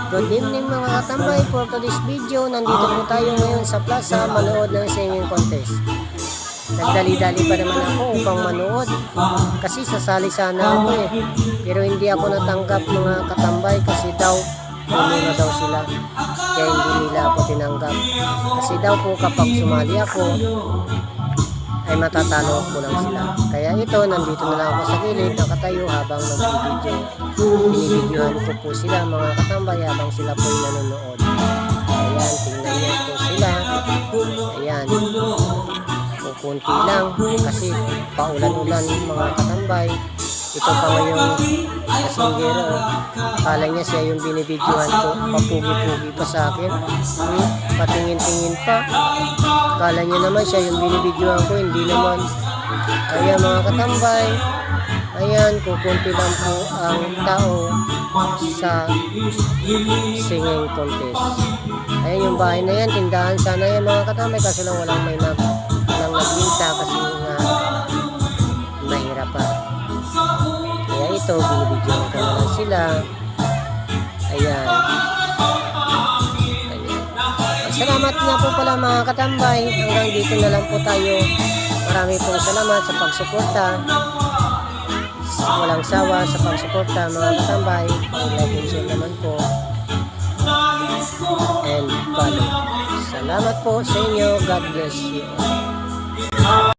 Good evening mga katambay. For today's video, nandito po tayo ngayon sa plaza manood ng singing contest. Nagdali-dali pa naman ako upang manood kasi sasali sana ako eh. Pero hindi ako natanggap mga katambay kasi daw muna daw sila. Kaya hindi nila ako tinanggap. Kasi daw po kapag sumali ako ay matatalo ko lang sila. Kaya ito, nandito na lang ako sa gilid, nakatayo habang nag-video. Binibidyohan ko po sila mga katambay habang sila po ay nanonood. Ayan, tingnan niyo po sila. Ayan, kukunti lang kasi paulan-ulan mga katambay. Ito pa ngayong kasinggero. Kala niya siya yung binibidyohan ko, papugi-pugi pa sa akin. Patingin-tingin pa. Kala niya naman siya yung binibidyohan ko, hindi naman. Ayan mga katambay. Ayan, kukunti lang po ang tao sa singing contest. Ayan yung bahay na yan, tindahan sana yan mga katambay. Kaso lang walang may nagbinta kasi nga mahirap pa. Kaya ito, binibidyohan ko na lang sila. Ayan. Salamat nga po pala mga katambay. Hanggang dito na lang po tayo. Marami pong salamat sa pagsuporta. Walang sawa sa pagsuporta mga katambay. Pag-like and share naman po. And follow. Salamat po sa inyo. God bless you.